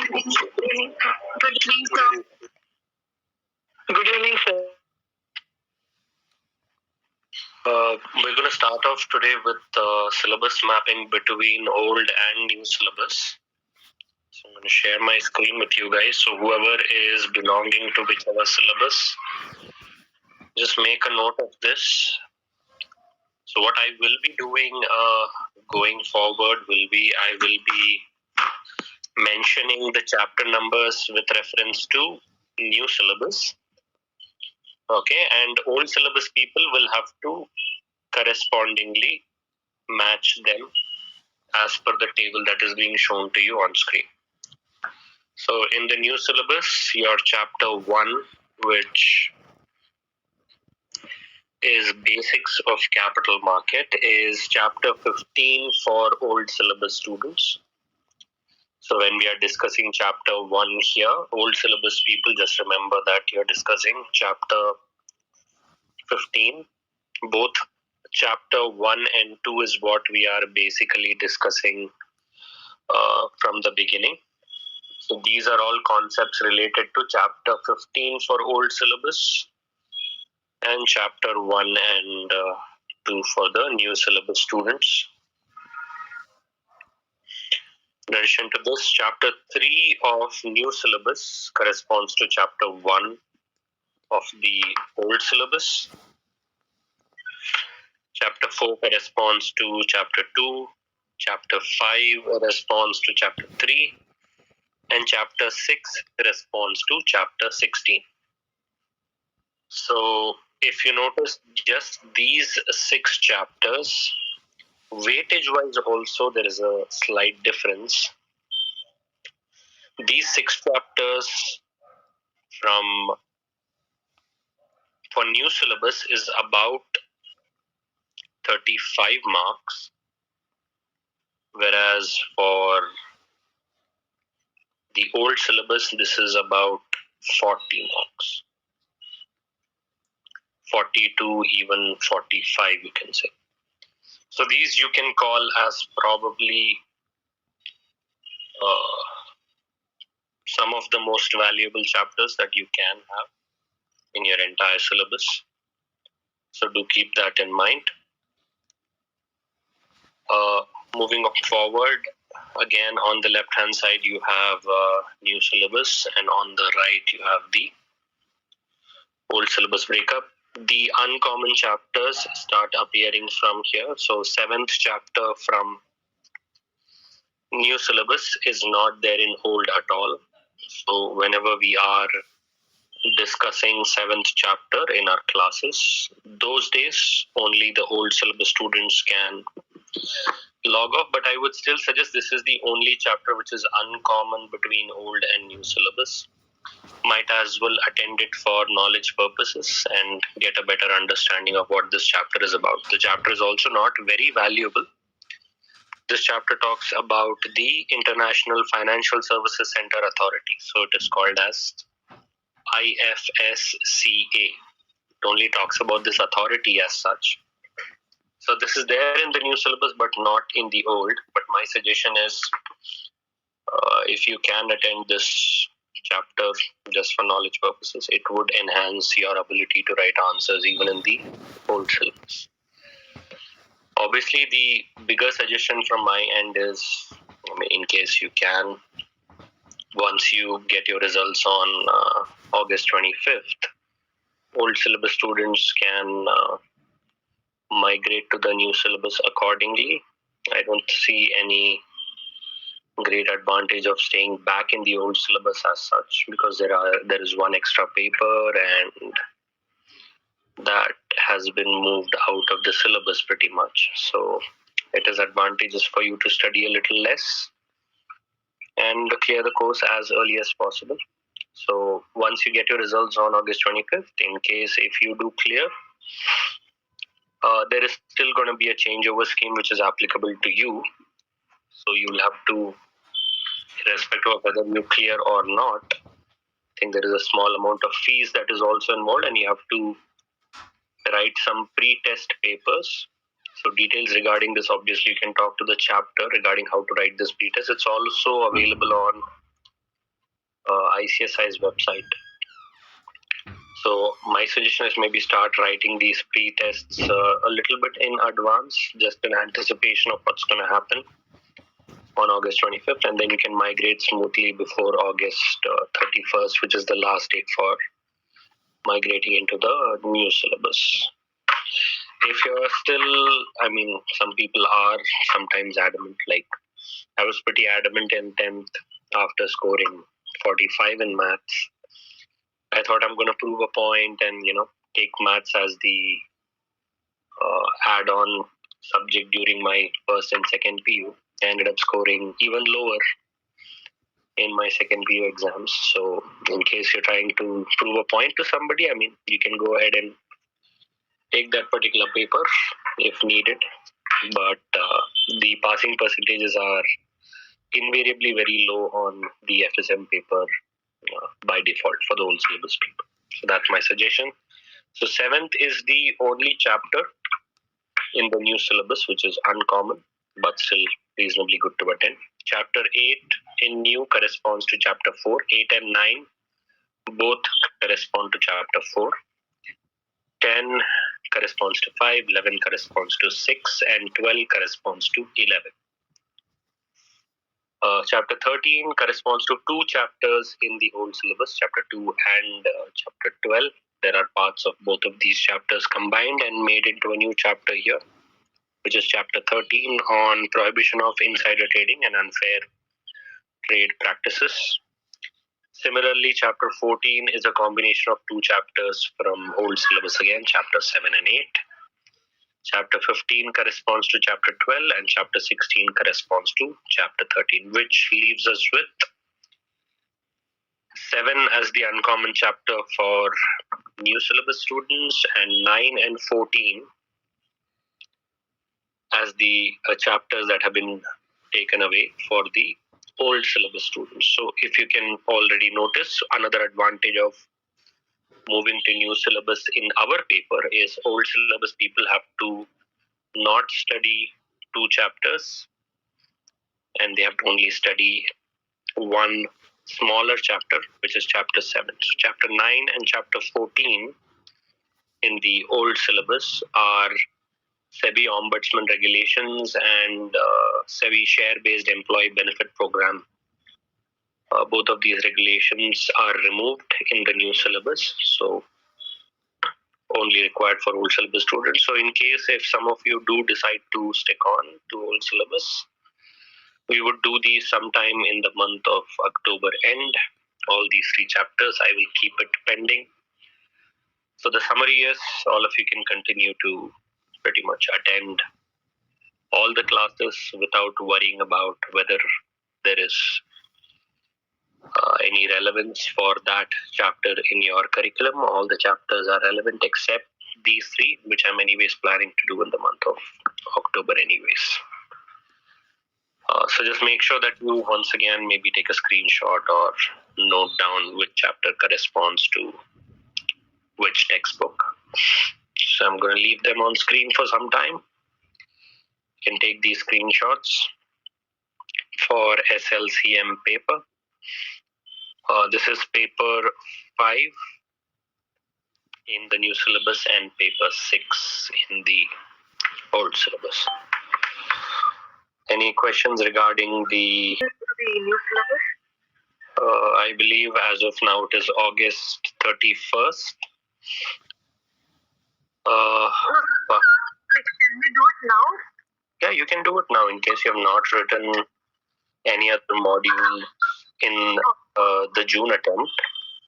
Good evening, sir. We're going to start off today with syllabus mapping between old and new syllabus. So I'm going to share my screen with you guys. So whoever is belonging to whichever syllabus, just make a note of this. So what I will be doing going forward will be I will be mentioning the chapter numbers with reference to new syllabus. Okay, and old syllabus people will have to correspondingly match them as per the table that is being shown to you on screen. So in the new syllabus, your chapter 1, which is basics of capital market, is chapter 15 for old syllabus students. So when we are discussing chapter 1 here, old syllabus people, just remember that you're discussing chapter 15. Both chapter 1 and 2 is what we are basically discussing from the beginning. So these are all concepts related to chapter 15 for old syllabus and chapter 1 and 2 for the new syllabus students. In addition to this, chapter 3 of new syllabus corresponds to chapter 1 of the old syllabus. Chapter 4 corresponds to chapter 2. Chapter 5 corresponds to chapter 3. And chapter 6 corresponds to chapter 16. So if you notice, just these 6 chapters, weightage wise also there is a slight difference. These 6 chapters for new syllabus is about 35 marks, whereas for the old syllabus this is about 40 marks. 40 to even 45 you can say. So these you can call as probably some of the most valuable chapters that you can have in your entire syllabus. So do keep that in mind. Moving forward, again on the left hand side you have new syllabus, and on the right you have the old syllabus breakup. The uncommon chapters start appearing from here. So 7th chapter from new syllabus is not there in old at all. So whenever we are discussing 7th chapter in our classes, those days only the old syllabus students can log off, but I would still suggest this is the only chapter which is uncommon between old and new syllabus. Might as well attend it for knowledge purposes and get a better understanding of what this chapter is about. The chapter is also not very valuable. This chapter talks about the International Financial Services Center Authority. So it is called as IFSCA. It only talks about this authority as such. So this is there in the new syllabus but not in the old. But my suggestion is if you can attend this chapter just for knowledge purposes, it would enhance your ability to write answers even in the old syllabus. Obviously, the bigger suggestion from my end is, in case you can, once you get your results on August 25th, old syllabus students can migrate to the new syllabus accordingly. I don't see any great advantage of staying back in the old syllabus as such, because there is one extra paper and that has been moved out of the syllabus pretty much. So it is advantageous for you to study a little less and clear the course as early as possible. So once you get your results on August 25th, in case if you do clear, there is still going to be a changeover scheme which is applicable to you. So you'll have to, irrespective of whether you clear or not, I think there is a small amount of fees that is also involved, and you have to write some pre-test papers. So details regarding this, obviously you can talk to the chapter regarding how to write this pre-test. It's also available on ICSI's website. So my suggestion is maybe start writing these pre-tests a little bit in advance, just in anticipation of what's going to happen on August 25th, and then you can migrate smoothly before August 31st, which is the last date for migrating into the new syllabus. If you're still, some people are sometimes adamant, like I was pretty adamant in 10th after scoring 45 in maths. I thought I'm going to prove a point and, take maths as the add-on subject during my first and second PU. I ended up scoring even lower in my second PU exams. So in case you're trying to prove a point to somebody, you can go ahead and take that particular paper if needed. But the passing percentages are invariably very low on the FSM paper by default for the whole syllabus paper. So that's my suggestion. So 7th is the only chapter in the new syllabus which is uncommon but still reasonably good to attend. Chapter 8 in new corresponds to chapter 4. 8 and 9 both correspond to chapter 4. 10 corresponds to 5, 11 corresponds to 6, and 12 corresponds to 11. Chapter 13 corresponds to 2 chapters in the old syllabus, chapter 2 and chapter 12. There are parts of both of these chapters combined and made into a new chapter here, which is chapter 13 on prohibition of insider trading and unfair trade practices. Similarly, chapter 14 is a combination of 2 chapters from old syllabus again, chapter 7 and 8. Chapter 15 corresponds to chapter 12 and chapter 16 corresponds to chapter 13, which leaves us with 7 as the uncommon chapter for new syllabus students and 9 and 14 as the chapters that have been taken away for the old syllabus students. So if you can already notice, another advantage of moving to new syllabus in our paper is old syllabus people have to not study 2 chapters and they have to only study one smaller chapter, which is chapter 7. So chapter 9 and chapter 14 in the old syllabus are SEBI Ombudsman regulations and SEBI share-based employee benefit program. Both of these regulations are removed in the new syllabus, so only required for old syllabus students. So in case if some of you do decide to stick on to old syllabus, we would do these sometime in the month of October end. All these 3 chapters, I will keep it pending. So the summary is, all of you can continue to pretty much attend all the classes without worrying about whether there is any relevance for that chapter in your curriculum. All the chapters are relevant except these 3, which I'm anyways planning to do in the month of October anyways. So just make sure that you once again maybe take a screenshot or note down which chapter corresponds to which textbook. So I'm going to leave them on screen for some time. You can take these screenshots for SLCM paper. This is paper 5 in the new syllabus and paper 6 in the old syllabus. Any questions regarding the new syllabus? I believe as of now it is August 31st. Can we do it now? Yeah, you can do it now in case you have not written any other module in the June attempt.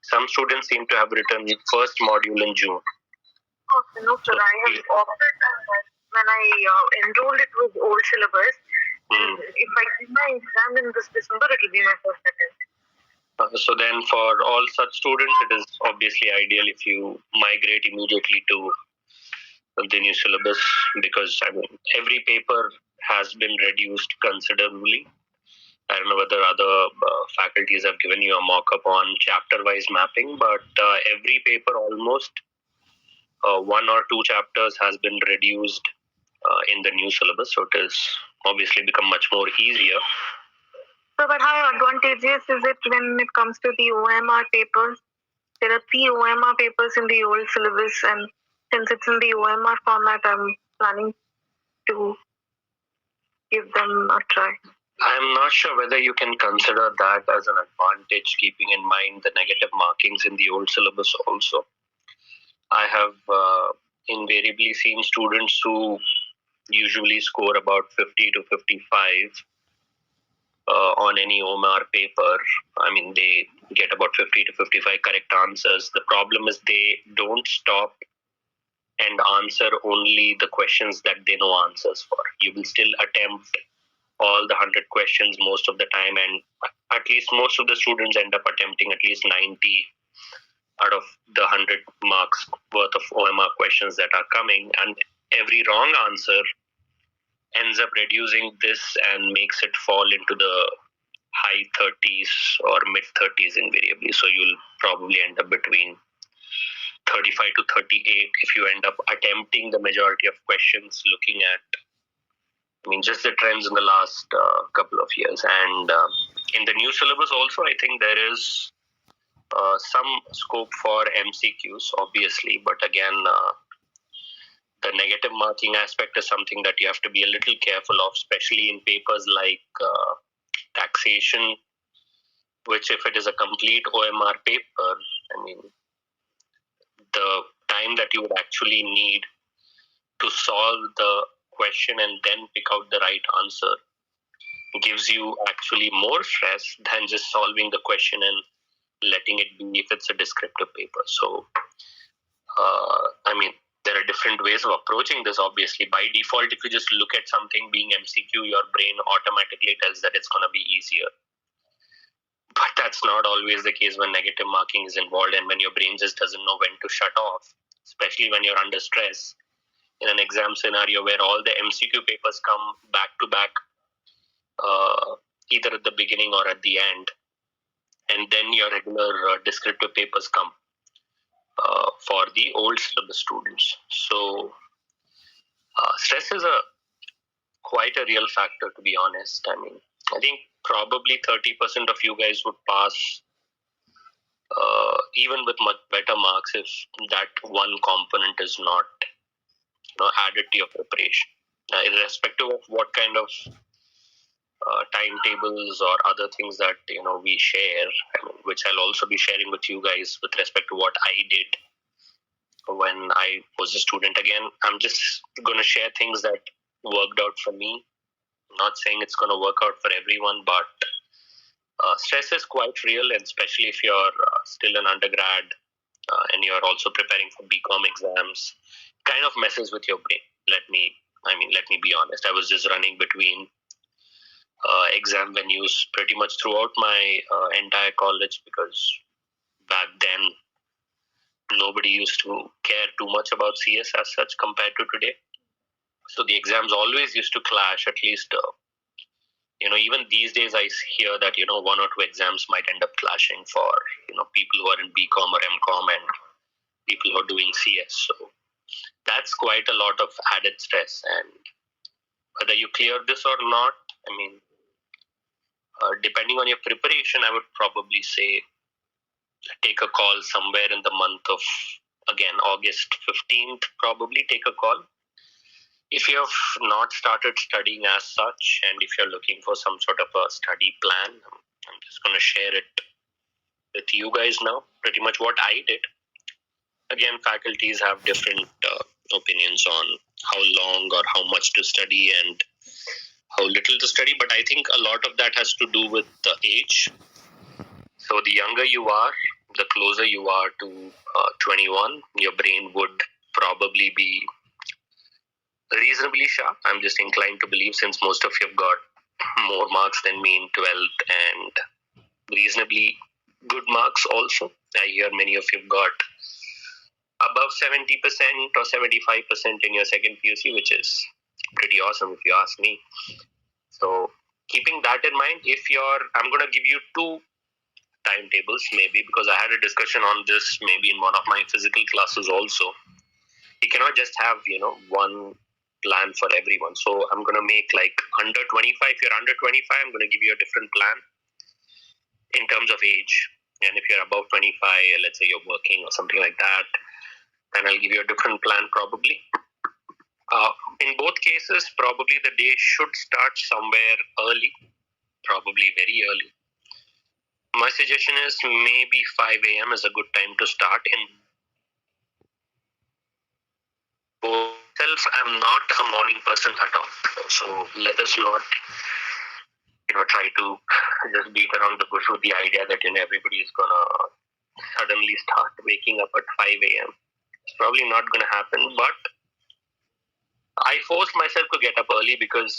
Some students seem to have written first module in June. Okay, no, sir. I have opted when I enrolled it with old syllabus. If I give my exam in this December, it will be my first attempt. So then for all such students, it is obviously ideal if you migrate immediately to the new syllabus, because every paper has been reduced considerably. I don't know whether other faculties have given you a mock-up on chapter-wise mapping, but every paper almost 1 or 2 chapters has been reduced in the new syllabus, so it has obviously become much more easier. So, but how advantageous is it when it comes to the OMR papers? There are 3 OMR papers in the old syllabus, and since it's in the OMR format, I'm planning to give them a try. I'm not sure whether you can consider that as an advantage, keeping in mind the negative markings in the old syllabus also. I have invariably seen students who usually score about 50 to 55 on any OMR paper. I mean, they get about 50 to 55 correct answers. The problem is they don't stop and answer only the questions that they know answers for. You will still attempt all the 100 questions most of the time, and at least most of the students end up attempting at least 90 out of the 100 marks worth of OMR questions that are coming, and every wrong answer ends up reducing this and makes it fall into the high 30s or mid 30s invariably. So you'll probably end up between 35 to 38 if you end up attempting the majority of questions, looking at, I mean, just the trends in the last couple of years. And in the new syllabus also, I think there is some scope for MCQs, obviously, but again, the negative marking aspect is something that you have to be a little careful of, especially in papers like taxation, which if it is a complete OMR paper, I mean, the time that you would actually need to solve the question and then pick out the right answer gives you actually more stress than just solving the question and letting it be if it's a descriptive paper. So, I mean, there are different ways of approaching this, obviously. By default, if you just look at something being MCQ, your brain automatically tells that it's going to be easier. But that's not always the case when negative marking is involved and when your brain just doesn't know when to shut off, especially when you're under stress in an exam scenario where all the MCQ papers come back to back, either at the beginning or at the end, and then your regular descriptive papers come for the old syllabus students. So stress is quite a real factor, to be honest. I mean, I think probably 30% of you guys would pass even with much better marks if that one component is not added to your preparation. Irrespective of what kind of timetables or other things that we share, which I'll also be sharing with you guys with respect to what I did when I was a student. Again, I'm just going to share things that worked out for me. I'm not saying it's going to work out for everyone, but stress is quite real, and especially if you're still an undergrad and you're also preparing for BCom exams, kind of messes with your brain. Let me be honest. I was just running between exam venues pretty much throughout my entire college, because back then nobody used to care too much about CS as such compared to today. So the exams always used to clash. At least even these days I hear that 1 or 2 exams might end up clashing for people who are in BCom or MCom and people who are doing CS. So that's quite a lot of added stress, and whether you clear this or not, I mean, depending on your preparation, I would probably say take a call somewhere in the month of, again, August 15th, probably take a call. If you have not started studying as such, and if you're looking for some sort of a study plan, I'm just going to share it with you guys now, pretty much what I did. Again, faculties have different opinions on how long or how much to study and how little to study, but I think a lot of that has to do with the age. So the younger you are, the closer you are to 21, your brain would probably be reasonably sharp. I'm just inclined to believe, since most of you have got more marks than me in 12th and reasonably good marks also. I hear many of you have got above 70% or 75% in your second PUC, which is pretty awesome if you ask me. So keeping that in mind, I'm going to give you 2 timetables maybe, because I had a discussion on this maybe in one of my physical classes also. You cannot just have, one plan for everyone. So I'm going to make like under 25. If you're under 25, I'm going to give you a different plan. terms of age. And if you're above 25, let's say you're working or something like that, then I'll give you a different plan probably. In both cases, probably the day should start somewhere early, probably very early. My suggestion is maybe 5 a.m. is a good time to start. In myself, I'm not a morning person at all. So let us not, try to just beat around the bush with the idea that everybody is gonna suddenly start waking up at 5 a.m. It's probably not gonna happen, but I force myself to get up early because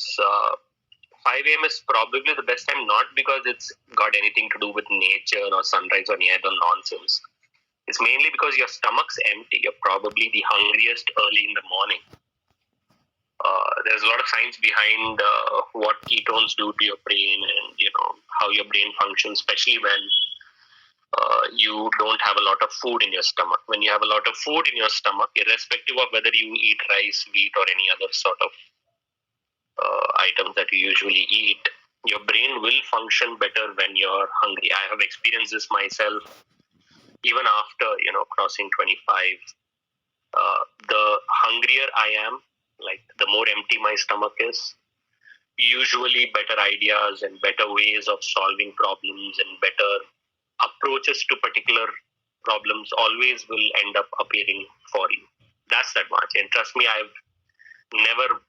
5 a.m. is probably the best time, not because it's got anything to do with nature or sunrise or any other nonsense. It's mainly because your stomach's empty. You're probably the hungriest early in the morning. There's a lot of science behind what ketones do to your brain and how your brain functions, especially when you don't have a lot of food in your stomach. When you have a lot of food in your stomach, irrespective of whether you eat rice, wheat, or any other sort of items that you usually eat, your brain will function better when you're hungry. I have experienced this myself. Even after crossing 25, the hungrier I am, like the more empty my stomach is, usually better ideas and better ways of solving problems and better approaches to particular problems always will end up appearing for you. That's that much. And trust me, I've never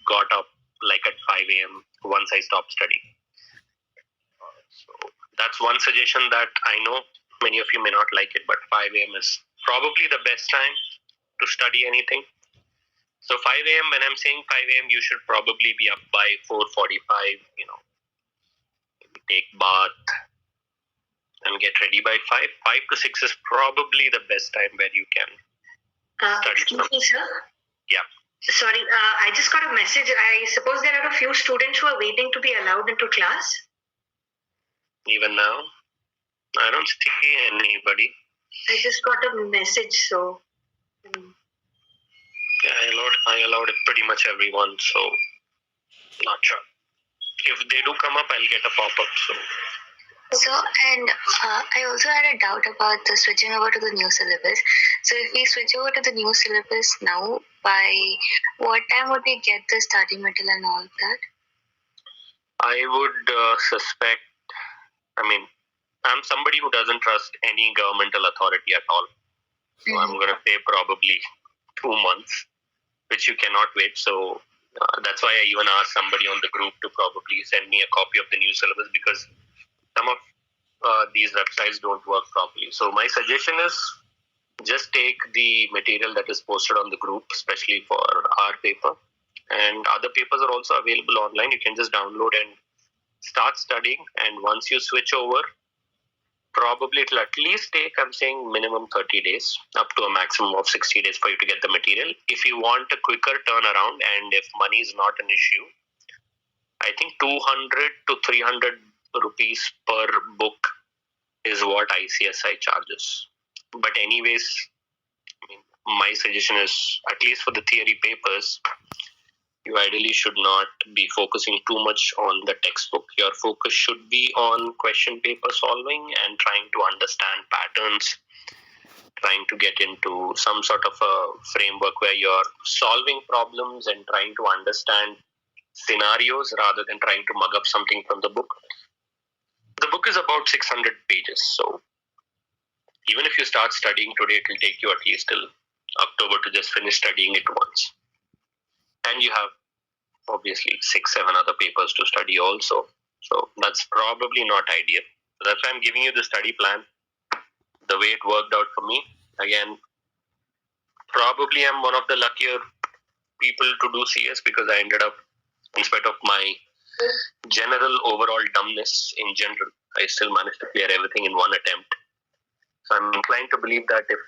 got up like at 5 a.m. once I stopped studying. So that's one suggestion that I know many of you may not like it, but 5 a.m. is probably the best time to study anything. So 5 a.m., when I'm saying 5 a.m., you should probably be up by 4:45, take bath and get ready by 5. 5 to 6 is probably the best time where you can study. Excuse me, sir? Yeah. Sorry, I just got a message. I suppose there are a few students who are waiting to be allowed into class. Even now, I don't see anybody. I just got a message, so. Yeah, I allowed pretty much everyone, so not sure. If they do come up, I'll get a pop-up. So, and I also had a doubt about the switching over to the new syllabus. So, if we switch over to the new syllabus now, by what time would we get the study material and all that? I would suspect, I'm somebody who doesn't trust any governmental authority at all. So, I'm going to say probably 2 months, which you cannot wait. So, that's why I even asked somebody on the group to probably send me a copy of the new syllabus, because some of these websites don't work properly. So my suggestion is just take the material that is posted on the group, especially for our paper, and other papers are also available online. You can just download and start studying, and once you switch over, probably it'll at least take, I'm saying, minimum 30 days, up to a maximum of 60 days for you to get the material. If you want a quicker turnaround, and if money is not an issue, I think 200 to 300 rupees per book is what ICSI charges. But anyways, my suggestion is, at least for the theory papers, you ideally should not be focusing too much on the textbook. Your focus should be on question paper solving and trying to understand patterns, trying to get into some sort of a framework where you're solving problems and trying to understand scenarios rather than trying to mug up something from the book. The book is about 600 pages, so even if you start studying today, it will take you at least till October to just finish studying it once. And you have obviously 6-7 other papers to study also. So that's probably not ideal. So that's why I'm giving you the study plan, the way it worked out for me. Again, probably I'm one of the luckier people to do CS, because I ended up, in spite of my general overall dumbness in general, I still managed to clear everything in one attempt. So I'm inclined to believe that if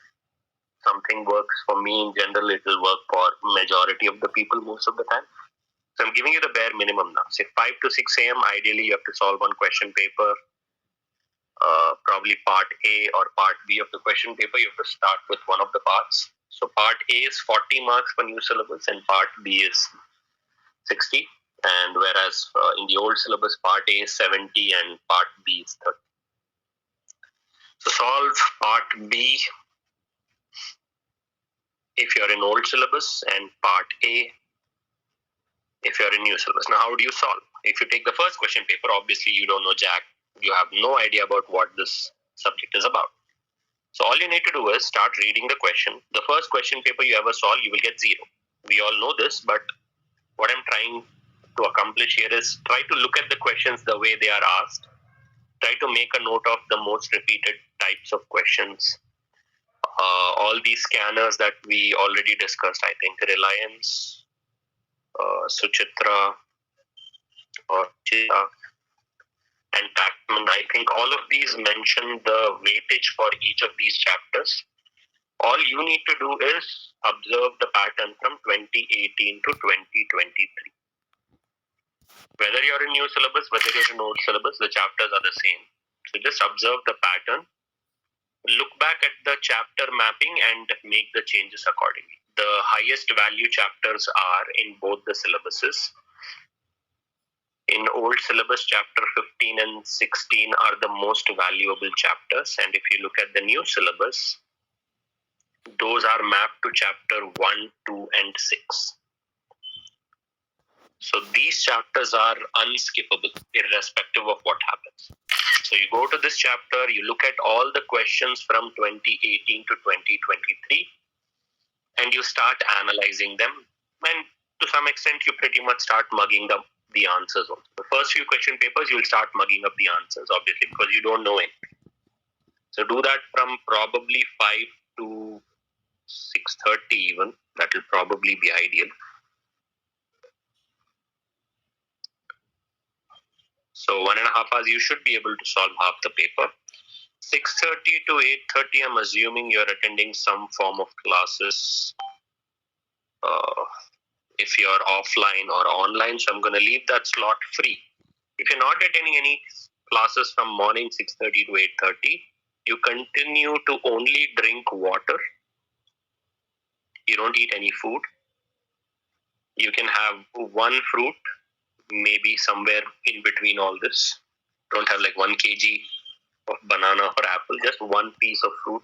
something works for me in general, it will work for majority of the people most of the time. So I'm giving you the bare minimum now. Say 5 to 6 a.m. Ideally, you have to solve one question paper, probably part A or part B of the question paper. You have to start with one of the parts. So part A is 40 marks for new syllabus and part B is 60. And whereas in the old syllabus, part A is 70 and part B is 30. B if you're in old syllabus, and part A if you're in new syllabus. Now, how do you solve? If you take the first question paper, obviously you don't know jack. You have no idea about what this subject is about. So all you need to do is start reading the question. The first question paper you ever solve, you will get 0. We all know this, but what I'm trying to accomplish here is try to look at the questions the way they are asked. Try to make a note of the most repeated types of questions. All these scanners that we already discussed, I think Reliance, Suchitra, or Chita, and Pacman, I think all of these mention the weightage for each of these chapters. All you need to do is observe the pattern from 2018 to 2023. Whether you're in new syllabus, whether you're in old syllabus, the chapters are the same. So just observe the pattern, look back at the chapter mapping and make the changes accordingly. The highest value chapters are in both the syllabuses. In old syllabus, chapter 15 and 16 are the most valuable chapters. And if you look at the new syllabus, those are mapped to chapter 1, 2, and 6. So these chapters are unskippable, irrespective of what happens. So you go to this chapter, you look at all the questions from 2018 to 2023, and you start analyzing them. And to some extent, you pretty much start mugging up the answers also. The first few question papers, you'll start mugging up the answers, obviously, because you don't know it. So do that from probably 5 to 6:30 even. That will probably be ideal. So 1.5 hours, you should be able to solve half the paper. 6:30 to 8:30, I'm assuming you're attending some form of classes. If you're offline or online, so I'm going to leave that slot free. If you're not attending any classes from morning 6:30 to 8:30, you continue to only drink water. You don't eat any food. You can have one fruit, maybe somewhere in between all this. Don't have like 1 kg of banana or apple, just one piece of fruit.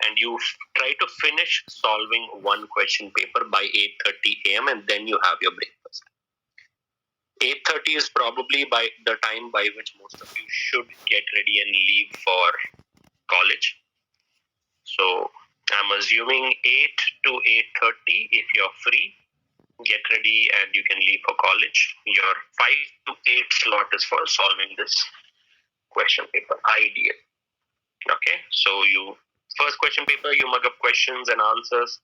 And you try to finish solving one question paper by 8:30 a.m. and then you have your breakfast. 8:30 is probably by the time by which most of you should get ready and leave for college. So I'm assuming 8 to 8:30 if you're free, get ready and you can leave for college. Your 5 to 8 slot is for solving this question paper, ideal. Okay, so you first question paper, you mug up questions and answers.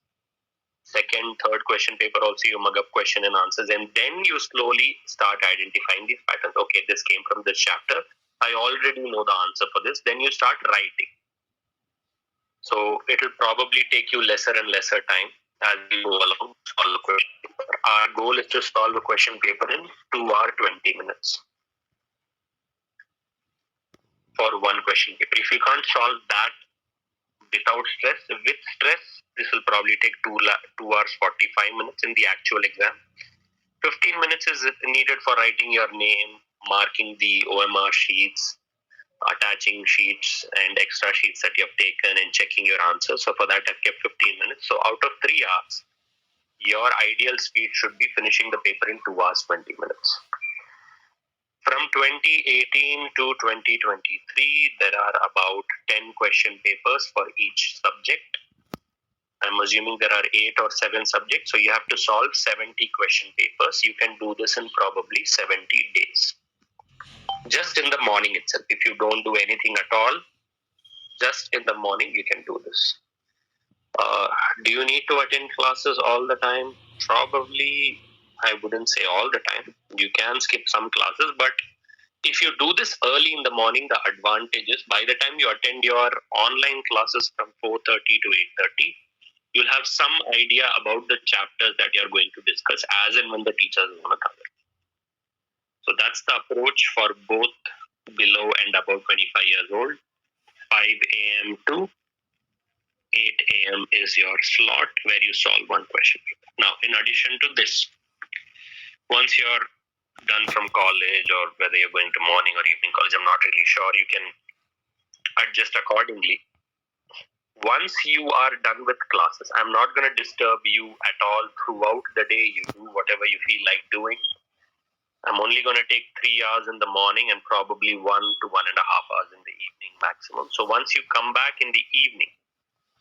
Second, third question paper also you mug up question and answers, and then you slowly start identifying these patterns. Okay, this came from this chapter. I already know the answer for this. Then you start writing. So it will probably take you lesser and lesser time as you go along to solve the question paper. Our goal is to solve a question paper in 2 hours 20 minutes for one question paper. If you can't solve that without stress, with stress, this will probably take 2 hours 45 minutes in the actual exam. 15 minutes is needed for writing your name, marking the OMR sheets, attaching sheets and extra sheets that you have taken, and checking your answers. So for that, I've kept 15 minutes. So out of 3 hours, your ideal speed should be finishing the paper in 2 hours 20 minutes. From 2018 to 2023, there are about 10 question papers for each subject. I'm assuming there are 8 or 7 subjects, so you have to solve 70 question papers. You can do this in probably 70 days. Just in the morning itself. If you don't do anything at all, just in the morning you can do this. Do you need to attend classes all the time? Probably, I wouldn't say all the time. You can skip some classes, but if you do this early in the morning, the advantage is by the time you attend your online classes from 4:30 to 8:30, you'll have some idea about the chapters that you're going to discuss as and when the teachers want to cover. So that's the approach for both below and above 25 years old. 5 a.m. to 8 a.m. is your slot where you solve one question. Now, in addition to this, once you're done from college, or whether you're going to morning or evening college, I'm not really sure, you can adjust accordingly. Once you are done with classes, I'm not going to disturb you at all throughout the day. You do whatever you feel like doing. I'm only going to take 3 hours in the morning and probably 1 to 1.5 hours in the evening maximum. So once you come back in the evening,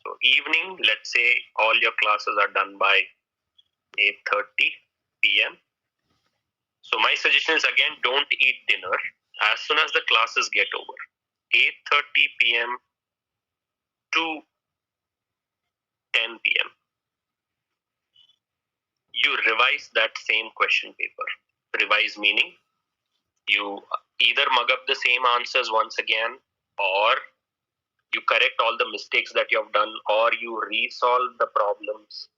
so evening, let's say all your classes are done by 8:30 p.m. So my suggestion is, again, don't eat dinner as soon as the classes get over. 8:30 p.m. to 10 p.m. You revise that same question paper. Revise meaning you either mug up the same answers once again, or you correct all the mistakes that you have done, or you resolve the problems,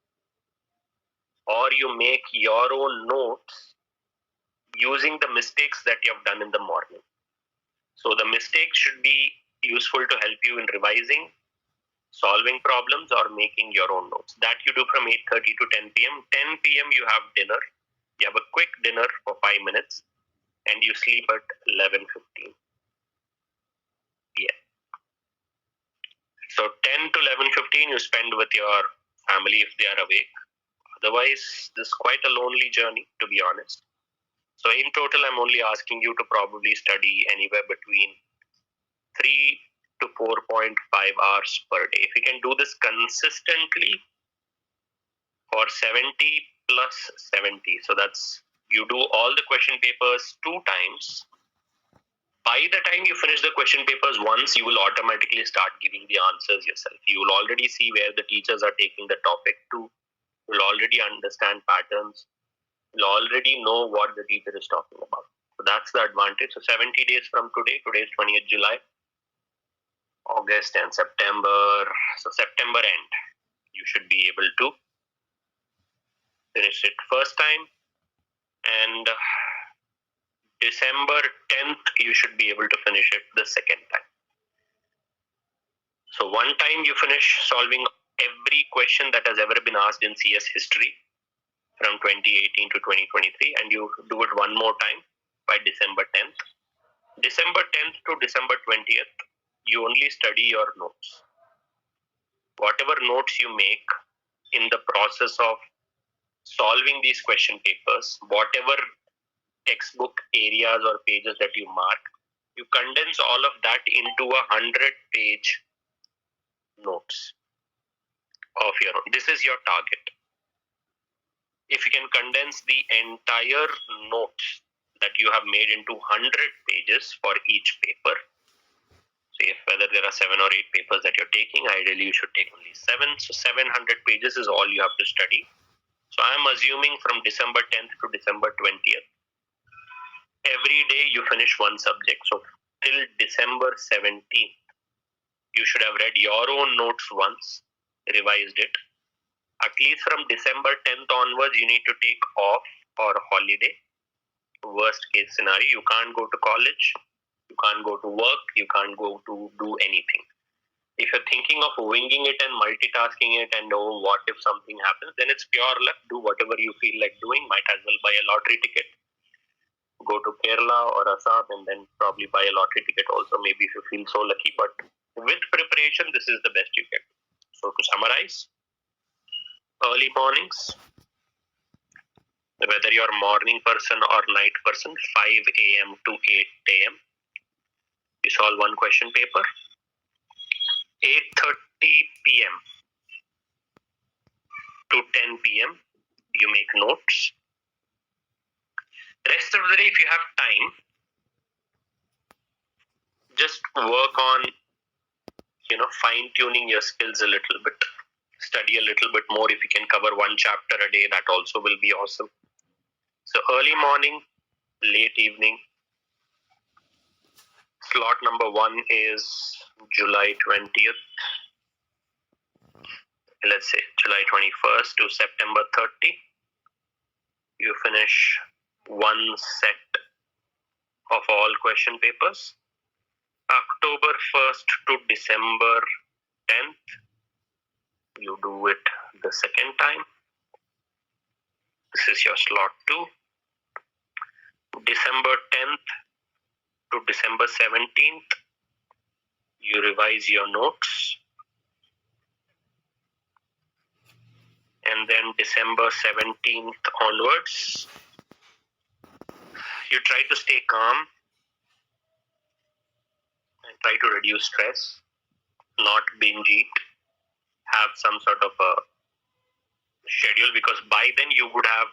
or you make your own notes using the mistakes that you have done in the morning. So the mistakes should be useful to help you in revising, solving problems, or making your own notes. That you do from 8:30 to 10 p.m. 10 p.m. you have dinner. You have a quick dinner for 5 minutes, and you sleep at 11:15 p.m. So 10 to 11:15 you spend with your family if they are awake. Otherwise, this is quite a lonely journey, to be honest. So in total, I'm only asking you to probably study anywhere between 3 to 4.5 hours per day. If you can do this consistently for 70 plus 70, so that's, you do all the question papers 2 times. By the time you finish the question papers once, you will automatically start giving the answers yourself. You will already see where the teachers are taking the topic to. You'll already understand patterns. You'll already know what the teacher is talking about. So that's the advantage. So 70 days from today is 20th July, August and September. So September end, you should be able to finish it first time, and December 10th, you should be able to finish it the second time. So one time you finish solving every question that has ever been asked in CS history from 2018 to 2023, and you do it one more time by December 10th. December 10th to December 20th, you only study your notes. Whatever notes you make in the process of solving these question papers, whatever textbook areas or pages that you mark, you condense all of that into a 100-page notes of your own. This is your target. If you can condense the entire notes that you have made into 100 pages for each paper, so if whether there are 7 or 8 papers that you're taking, ideally you should take only 7. So 700 pages is all you have to study. So I'm assuming from December 10th to December 20th, every day you finish one subject. So till December 17th, you should have read your own notes once, revised it. At least from December 10th onwards, you need to take off or holiday. Worst case scenario, you can't go to college, you can't go to work, you can't go to do anything. If you're thinking of winging it and multitasking it and know what if something happens, then it's pure luck. Do whatever you feel like doing. Might as well buy a lottery ticket. Go to Kerala or Assam and then probably buy a lottery ticket also, maybe if you feel so lucky. But with preparation, this is the best you get. So to summarize, early mornings, whether you're a morning person or night person, 5 a.m. to 8 a.m. You solve one question paper. 8:30 p.m. to 10 p.m. you make notes. Rest of the day, if you have time, just work on, fine-tuning your skills a little bit. Study a little bit more. If you can cover one chapter a day, that also will be awesome. So early morning, late evening. Slot number 1 is July 20th. Let's say July 21st to September 30. You finish one set of all question papers. October 1st to December 10th, you do it the second time. This is your slot 2. December 10th to December 17th, you revise your notes. and then December 17th onwards, you try to stay calm and try to reduce stress, not binge eat, have some sort of a schedule, because by then you would have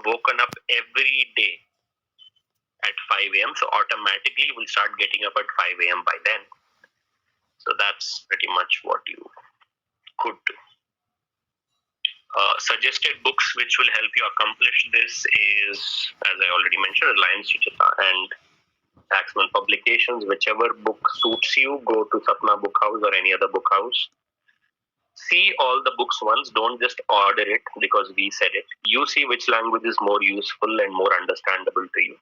woken up every day at 5 a.m. So automatically you will start getting up at 5 a.m. by then. So that's pretty much what you could do. Suggested books which will help you accomplish this is, as I already mentioned, Reliance Suchita and Taxman Publications. Whichever book suits you, go to Sapna Book House or any other book house. See all the books once. Don't just order it because we said it. You see which language is more useful and more understandable to you.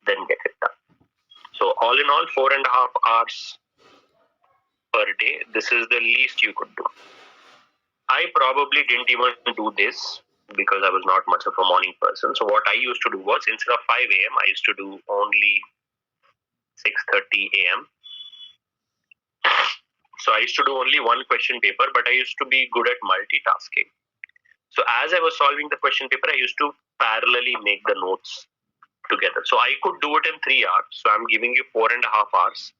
Then get it done. So all in all, 4.5 hours per day. This is the least you could do. I probably didn't even do this because I was not much of a morning person. So what I used to do was, instead of 5 a.m., I used to do only 6:30 a.m. So I used to do only one question paper, but I used to be good at multitasking. So as I was solving the question paper, I used to parallelly make the notes together. So I could do it in 3 hours. So I'm giving you 4.5 hours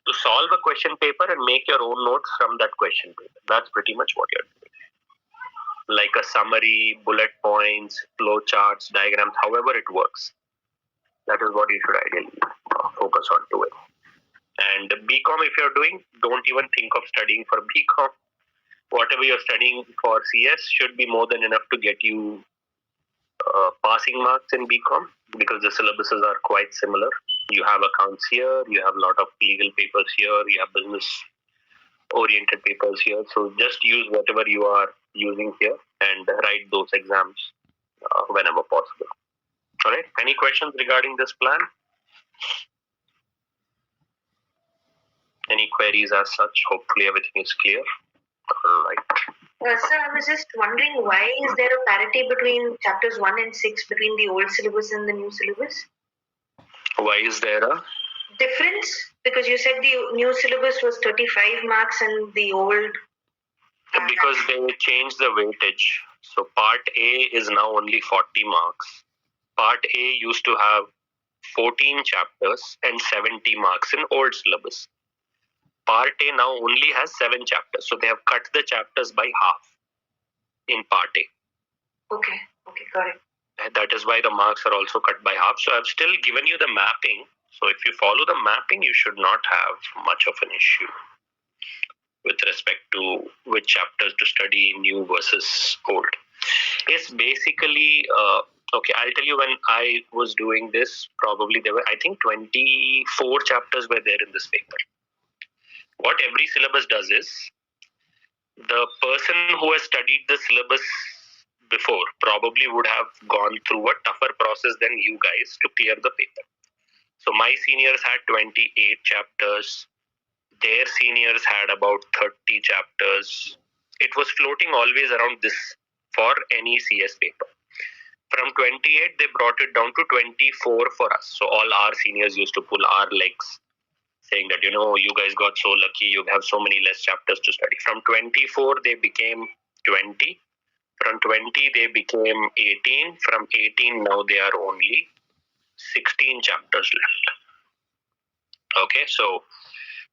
to solve a question paper and make your own notes from that question paper. That's pretty much what you're doing. Like a summary, bullet points, flow charts, diagrams, however it works. That is what you should ideally focus on doing. And BCom, if you're doing, don't even think of studying for BCom. Whatever you're studying for CS should be more than enough to get you passing marks in BCom, because the syllabuses are quite similar. You have accounts here, you have a lot of legal papers here, you have business oriented papers here. So just use whatever you are using here and write those exams whenever possible. All right. Any questions regarding this plan? Any queries as such? Hopefully everything is clear. All right. Sir, I was just wondering, why is there a parity between chapters 1 and 6 between the old syllabus and the new syllabus? Why is there a difference? Because you said the new syllabus was 35 marks and the old... Because they changed the weightage. So part A is now only 40 marks. Part A used to have 14 chapters and 70 marks in old syllabus. Part A now only has 7 chapters. So they have cut the chapters by half in Part A. Okay, got it. That is why the marks are also cut by half. So I've still given you the mapping. So if you follow the mapping, you should not have much of an issue with respect to which chapters to study, new versus old. It's basically, okay, I'll tell you, when I was doing this, probably there were, I think, 24 chapters were there in this paper. What every syllabus does is, the person who has studied the syllabus before probably would have gone through a tougher process than you guys to clear the paper. So my seniors had 28 chapters. Their seniors had about 30 chapters. It was floating always around this for any CS paper. From 28, they brought it down to 24 for us. So all our seniors used to pull our legs, saying that, you guys got so lucky, you have so many less chapters to study. From 24, they became 20. From 20, they became 18. From 18, now they are only 16 chapters left. Okay, so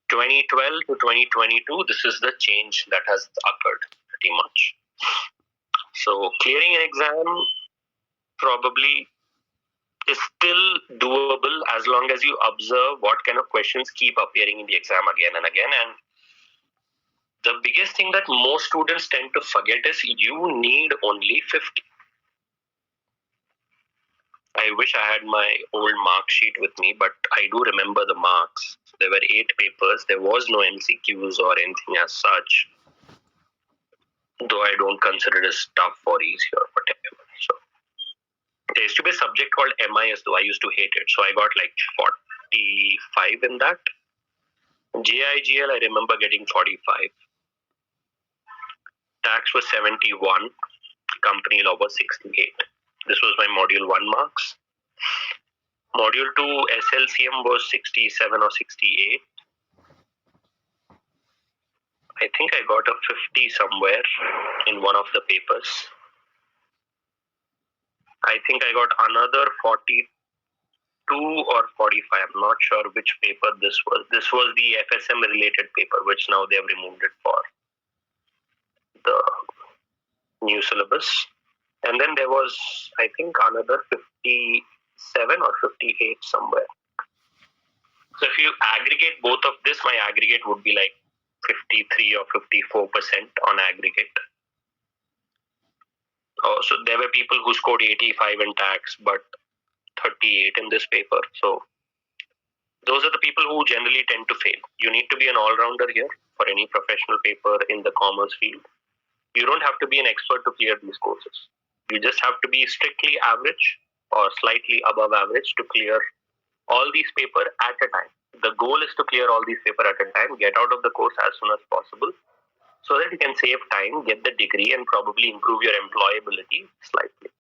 2012 to 2022, this is the change that has occurred pretty much. So clearing an exam probably is still doable as long as you observe what kind of questions keep appearing in the exam again and again. And the biggest thing that most students tend to forget is you need only 50. I wish I had my old mark sheet with me, but I do remember the marks. So there were 8 papers. There was no MCQs or anything as such, though I don't consider it as tough or easy or whatever. So there used to be a subject called MIS, though I used to hate it. So I got like 45 in that. JIGL, I remember getting 45. Tax was 71. Company law was 68. This was my module 1 marks. Module 2 SLCM was 67 or 68. I think I got a 50 somewhere in one of the papers. I think I got another 42 or 45. I'm not sure which paper this was. This was the FSM related paper, which now they have removed it for the new syllabus. And then there was, I think, another 57 or 58 somewhere. So if you aggregate both of this, my aggregate would be like 53 or 54% on aggregate. So there were people who scored 85 in tax, but 38 in this paper. So those are the people who generally tend to fail. You need to be an all-rounder here for any professional paper in the commerce field. You don't have to be an expert to clear these courses. You just have to be strictly average or slightly above average to clear all these paper at a time. The goal is to clear all these paper at a time, get out of the course as soon as possible, so that you can save time, get the degree, and probably improve your employability slightly.